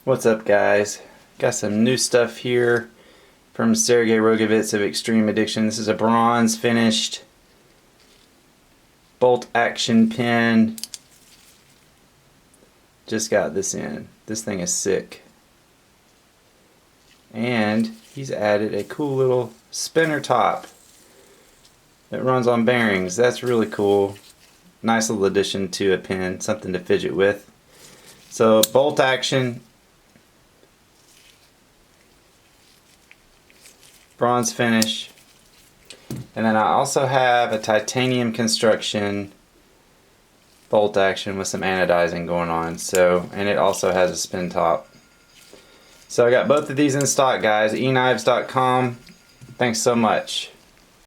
What's up, guys? Got some new stuff here from Sergey Rogovets of Extremaddiction. This is a bronze finished bolt action pen. Just got this in. This thing is sick. And he's added a cool little spinner top that runs on bearings. That's really cool. Nice little addition to a pen, something to fidget with. So bolt action, bronze finish, and then I also have a titanium construction bolt action with some anodizing going on. So, and it also has a spin top. So I got both of these in stock, guys. EKNIVES.com. Thanks so much.